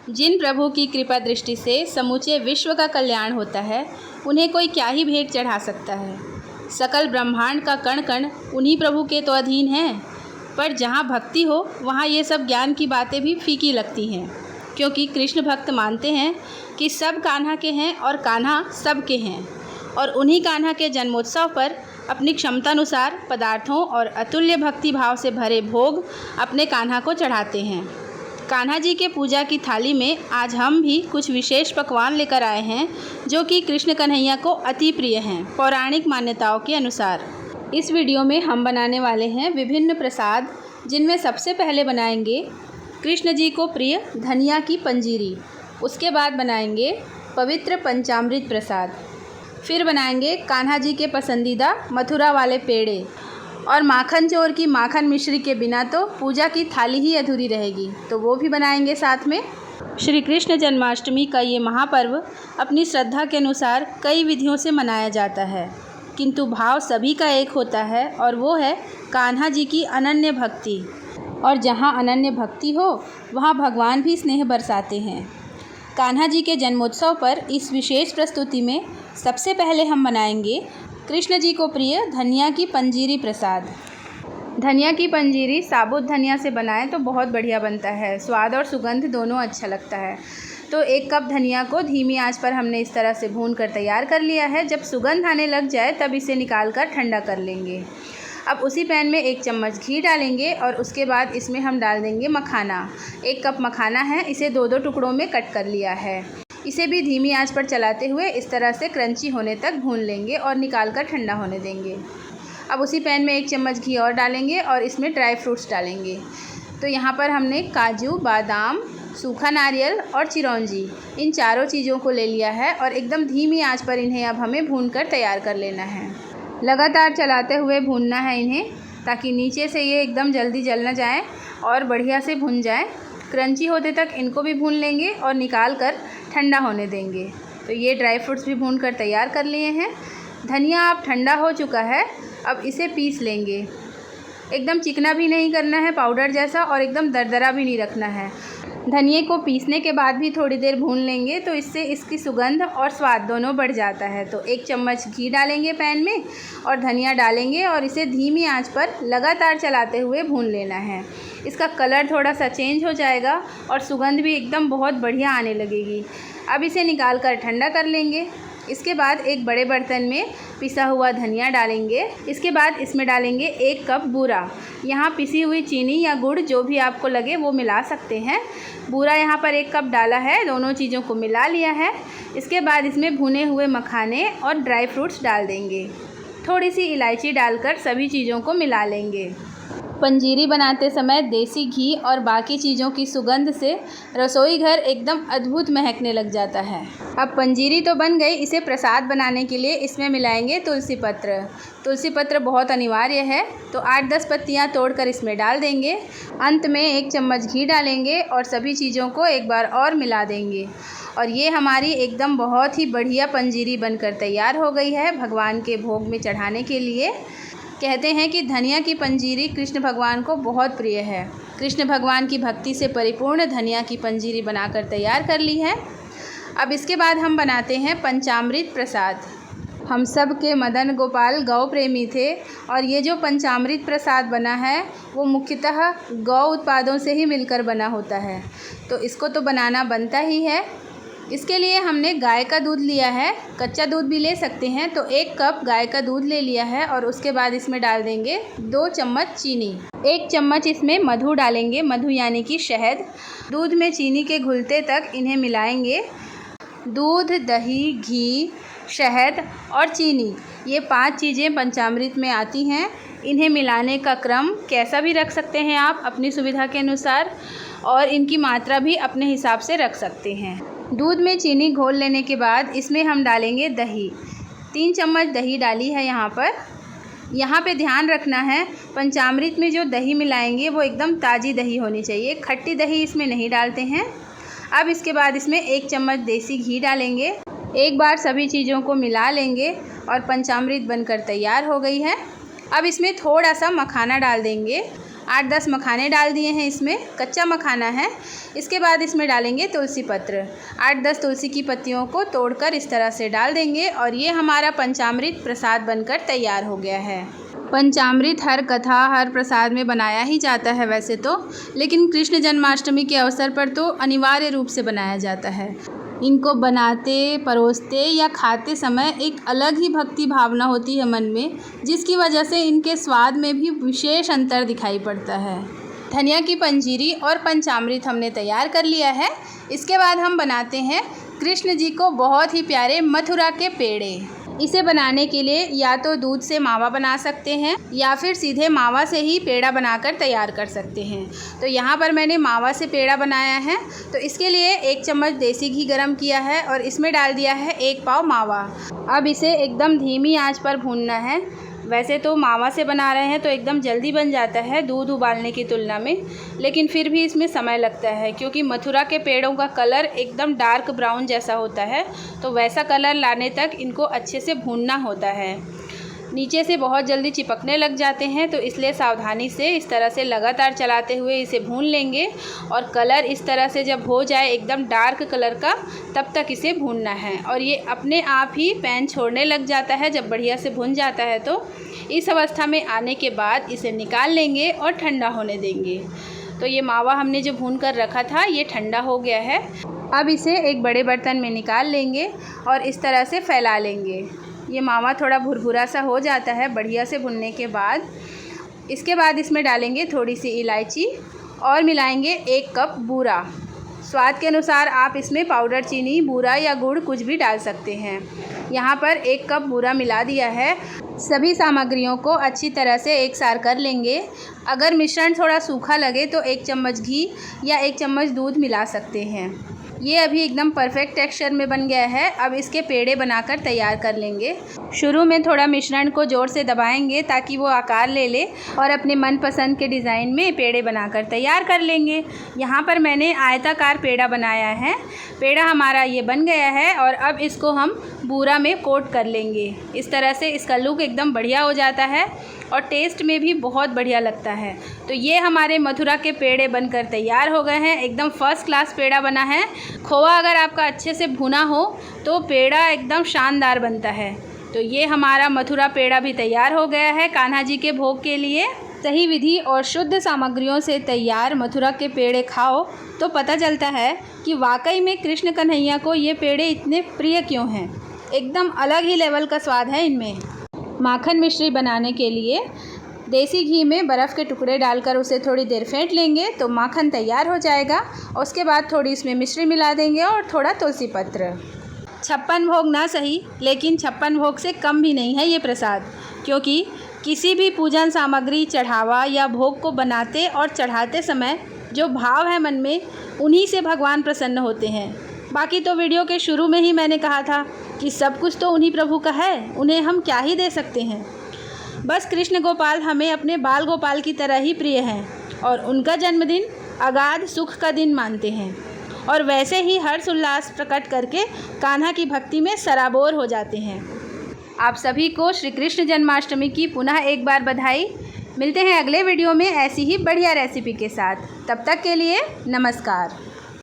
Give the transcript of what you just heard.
जिन प्रभु की कृपा दृष्टि से समूचे विश्व का कल्याण होता है, उन्हें कोई क्या ही भेंट चढ़ा सकता है। सकल ब्रह्मांड का कण कण उन्हीं प्रभु के तो अधीन है। पर जहाँ भक्ति हो वहाँ ये सब ज्ञान की बातें भी फीकी लगती हैं, क्योंकि कृष्ण भक्त मानते हैं कि सब कान्हा के हैं और कान्हा सब के हैं, और उन्हीं कान्हा के जन्मोत्सव पर अपनी क्षमतानुसार पदार्थों और अतुल्य भक्ति भाव से भरे भोग अपने कान्हा को चढ़ाते हैं। कान्हा जी के पूजा की थाली में आज हम भी कुछ विशेष पकवान लेकर आए हैं, जो कि कृष्ण कन्हैया को अति प्रिय हैं पौराणिक मान्यताओं के अनुसार। इस वीडियो में हम बनाने वाले हैं विभिन्न प्रसाद, जिनमें सबसे पहले बनाएंगे कृष्ण जी को प्रिय धनिया की पंजीरी, उसके बाद बनाएंगे पवित्र पंचामृत प्रसाद, फिर बनाएंगे कान्हा जी के पसंदीदा मथुरा वाले पेड़े, और माखन चोर की माखन मिश्री के बिना तो पूजा की थाली ही अधूरी रहेगी, तो वो भी बनाएंगे साथ में। श्री कृष्ण जन्माष्टमी का ये महापर्व अपनी श्रद्धा के अनुसार कई विधियों से मनाया जाता है, किंतु भाव सभी का एक होता है, और वो है कान्हा जी की अनन्य भक्ति। और जहाँ अनन्य भक्ति हो वहाँ भगवान भी स्नेह बरसाते हैं। कान्हा जी के जन्मोत्सव पर इस विशेष प्रस्तुति में सबसे पहले हम बनाएंगे कृष्ण जी को प्रिय धनिया की पंजीरी प्रसाद। धनिया की पंजीरी साबुत धनिया से बनाएं तो बहुत बढ़िया बनता है, स्वाद और सुगंध दोनों अच्छा लगता है। तो 1 कप धनिया को धीमी आंच पर हमने इस तरह से भून कर तैयार कर लिया है। जब सुगंध आने लग जाए तब इसे निकाल कर ठंडा कर लेंगे। अब उसी पैन में 1 चम्मच घी डालेंगे और उसके बाद इसमें हम डाल देंगे मखाना। 1 कप मखाना है, इसे 2-2 टुकड़ों में कट कर लिया है। इसे भी धीमी आंच पर चलाते हुए इस तरह से क्रंची होने तक भून लेंगे और निकाल कर ठंडा होने देंगे। अब उसी पैन में 1 चम्मच घी और डालेंगे और इसमें ड्राई फ्रूट्स डालेंगे। तो यहाँ पर हमने काजू, बादाम, सूखा नारियल और चिरौंजी, इन चारों चीज़ों को ले लिया है और एकदम धीमी आंच पर इन्हें अब हमें भूनकर तैयार कर लेना है। लगातार चलाते हुए भूनना है इन्हें, ताकि नीचे से ये एकदम जल्दी जल न जाए और बढ़िया से भुन जाए। क्रंची होते तक इनको भी भून लेंगे और निकाल कर ठंडा होने देंगे। तो ये ड्राई फ्रूट्स भी भून कर तैयार कर लिए हैं। धनिया अब ठंडा हो चुका है, अब इसे पीस लेंगे। एकदम चिकना भी नहीं करना है पाउडर जैसा, और एकदम दरदरा भी नहीं रखना है। धनिए को पीसने के बाद भी थोड़ी देर भून लेंगे तो इससे इसकी सुगंध और स्वाद दोनों बढ़ जाता है। तो 1 चम्मच घी डालेंगे पैन में और धनिया डालेंगे और इसे धीमी आंच पर लगातार चलाते हुए भून लेना है। इसका कलर थोड़ा सा चेंज हो जाएगा और सुगंध भी एकदम बहुत बढ़िया आने लगेगी। अब इसे निकाल कर ठंडा कर लेंगे। इसके बाद एक बड़े बर्तन में पिसा हुआ धनिया डालेंगे। इसके बाद इसमें डालेंगे 1 कप बूरा। यहाँ पिसी हुई चीनी या गुड़ जो भी आपको लगे वो मिला सकते हैं। बूरा यहाँ पर 1 कप डाला है, दोनों चीज़ों को मिला लिया है। इसके बाद इसमें भुने हुए मखाने और ड्राई फ्रूट्स डाल देंगे। थोड़ी सी इलायची डालकर सभी चीज़ों को मिला लेंगे। पंजीरी बनाते समय देसी घी और बाकी चीज़ों की सुगंध से रसोई घर एकदम अद्भुत महकने लग जाता है। अब पंजीरी तो बन गई, इसे प्रसाद बनाने के लिए इसमें मिलाएंगे तुलसी पत्र। तुलसी पत्र बहुत अनिवार्य है, तो 8-10 पत्तियां तोड़कर इसमें डाल देंगे। अंत में 1 चम्मच घी डालेंगे और सभी चीज़ों को एक बार और मिला देंगे। और ये हमारी एकदम बहुत ही बढ़िया पंजीरी बनकर तैयार हो गई है भगवान के भोग में चढ़ाने के लिए। कहते हैं कि धनिया की पंजीरी कृष्ण भगवान को बहुत प्रिय है। कृष्ण भगवान की भक्ति से परिपूर्ण धनिया की पंजीरी बनाकर तैयार कर ली है। अब इसके बाद हम बनाते हैं पंचामृत प्रसाद। हम सब के मदन गोपाल गौ प्रेमी थे, और ये जो पंचामृत प्रसाद बना है वो मुख्यतः गौ उत्पादों से ही मिलकर बना होता है, तो इसको तो बनाना बनता ही है। इसके लिए हमने गाय का दूध लिया है, कच्चा दूध भी ले सकते हैं। तो 1 कप गाय का दूध ले लिया है और उसके बाद इसमें डाल देंगे 2 चम्मच चीनी। 1 चम्मच इसमें मधु डालेंगे, मधु यानी कि शहद। दूध में चीनी के घुलते तक इन्हें मिलाएंगे। दूध, दही, घी, शहद और चीनी, ये 5 चीज़ें पंचामृत में आती हैं। इन्हें मिलाने का क्रम कैसा भी रख सकते हैं आप अपनी सुविधा के अनुसार, और इनकी मात्रा भी अपने हिसाब से रख सकते हैं। दूध में चीनी घोल लेने के बाद इसमें हम डालेंगे दही। 3 चम्मच दही डाली है यहाँ पर। यहाँ पे ध्यान रखना है, पंचामृत में जो दही मिलाएंगे वो एकदम ताज़ी दही होनी चाहिए, खट्टी दही इसमें नहीं डालते हैं। अब इसके बाद इसमें 1 चम्मच देसी घी डालेंगे। एक बार सभी चीज़ों को मिला लेंगे और पंचामृत बनकर तैयार हो गई है। अब इसमें थोड़ा सा मखाना डाल देंगे। 8-10 मखाने डाल दिए हैं इसमें, कच्चा मखाना है। इसके बाद इसमें डालेंगे तुलसी पत्र। 8-10 तुलसी की पत्तियों को तोड़कर इस तरह से डाल देंगे और ये हमारा पंचामृत प्रसाद बनकर तैयार हो गया है। पंचामृत हर कथा हर प्रसाद में बनाया ही जाता है वैसे तो, लेकिन कृष्ण जन्माष्टमी के अवसर पर तो अनिवार्य रूप से बनाया जाता है। इनको बनाते, परोसते या खाते समय एक अलग ही भक्ति भावना होती है मन में, जिसकी वजह से इनके स्वाद में भी विशेष अंतर दिखाई पड़ता है। धनिया की पंजीरी और पंचामृत हमने तैयार कर लिया है। इसके बाद हम बनाते हैं कृष्ण जी को बहुत ही प्यारे मथुरा के पेड़े। इसे बनाने के लिए या तो दूध से मावा बना सकते हैं या फिर सीधे मावा से ही पेड़ा बनाकर तैयार कर सकते हैं। तो यहाँ पर मैंने मावा से पेड़ा बनाया है। तो इसके लिए 1 चम्मच देसी घी गरम किया है और इसमें डाल दिया है 1 पाव मावा। अब इसे एकदम धीमी आंच पर भूनना है। वैसे तो मावा से बना रहे हैं तो एकदम जल्दी बन जाता है दूध उबालने की तुलना में, लेकिन फिर भी इसमें समय लगता है क्योंकि मथुरा के पेड़ों का कलर एकदम डार्क ब्राउन जैसा होता है। तो वैसा कलर लाने तक इनको अच्छे से भूनना होता है। नीचे से बहुत जल्दी चिपकने लग जाते हैं, तो इसलिए सावधानी से इस तरह से लगातार चलाते हुए इसे भून लेंगे और कलर इस तरह से जब हो जाए एकदम डार्क कलर का, तब तक इसे भूनना है। और ये अपने आप ही पैन छोड़ने लग जाता है जब बढ़िया से भुन जाता है। तो इस अवस्था में आने के बाद इसे निकाल लेंगे और ठंडा होने देंगे। तो ये मावा हमने जो भून कर रखा था ये ठंडा हो गया है। अब इसे एक बड़े बर्तन में निकाल लेंगे और इस तरह से फैला लेंगे। ये मावा थोड़ा भुरभुरा सा हो जाता है बढ़िया से भुनने के बाद। इसके बाद इसमें डालेंगे थोड़ी सी इलायची और मिलाएंगे 1 कप बूरा। स्वाद के अनुसार आप इसमें पाउडर चीनी, बूरा या गुड़ कुछ भी डाल सकते हैं। यहाँ पर 1 कप बूरा मिला दिया है। सभी सामग्रियों को अच्छी तरह से एक सार कर लेंगे। अगर मिश्रण थोड़ा सूखा लगे तो 1 चम्मच घी या 1 चम्मच दूध मिला सकते हैं। ये अभी एकदम परफेक्ट टेक्सचर में बन गया है। अब इसके पेड़े बनाकर तैयार कर लेंगे। शुरू में थोड़ा मिश्रण को ज़ोर से दबाएंगे ताकि वो आकार ले ले और अपने मनपसंद के डिज़ाइन में पेड़े बनाकर तैयार कर लेंगे। यहाँ पर मैंने आयताकार पेड़ा बनाया है। पेड़ा हमारा ये बन गया है और अब इसको हम बूरा में कोट कर लेंगे। इस तरह से इसका लुक एकदम बढ़िया हो जाता है और टेस्ट में भी बहुत बढ़िया लगता है। तो ये हमारे मथुरा के पेड़े बनकर तैयार हो गए हैं। एकदम फर्स्ट क्लास पेड़ा बना है। खोआ अगर आपका अच्छे से भुना हो तो पेड़ा एकदम शानदार बनता है। तो ये हमारा मथुरा पेड़ा भी तैयार हो गया है कान्हा जी के भोग के लिए। सही विधि और शुद्ध सामग्रियों से तैयार मथुरा के पेड़े खाओ तो पता चलता है कि वाकई में कृष्ण कन्हैया को ये पेड़े इतने प्रिय क्यों हैं। एकदम अलग ही लेवल का स्वाद है इनमें। माखन मिश्री बनाने के लिए देसी घी में बर्फ़ के टुकड़े डालकर उसे थोड़ी देर फेंट लेंगे तो माखन तैयार हो जाएगा। उसके बाद थोड़ी इसमें मिश्री मिला देंगे और थोड़ा तुलसी पत्र। 56 भोग ना सही, लेकिन 56 भोग से कम भी नहीं है ये प्रसाद, क्योंकि किसी भी पूजन सामग्री, चढ़ावा या भोग को बनाते और चढ़ाते समय जो भाव है मन में, उन्हीं से भगवान प्रसन्न होते हैं। बाकी तो वीडियो के शुरू में ही मैंने कहा था कि सब कुछ तो उन्हीं प्रभु का है, उन्हें हम क्या ही दे सकते हैं। बस कृष्ण गोपाल हमें अपने बाल गोपाल की तरह ही प्रिय हैं और उनका जन्मदिन अगाध सुख का दिन मानते हैं और वैसे ही हर्ष उल्लास प्रकट करके कान्हा की भक्ति में सराबोर हो जाते हैं। आप सभी को श्री कृष्ण जन्माष्टमी की पुनः एक बार बधाई। मिलते हैं अगले वीडियो में ऐसी ही बढ़िया रेसिपी के साथ। तब तक के लिए नमस्कार।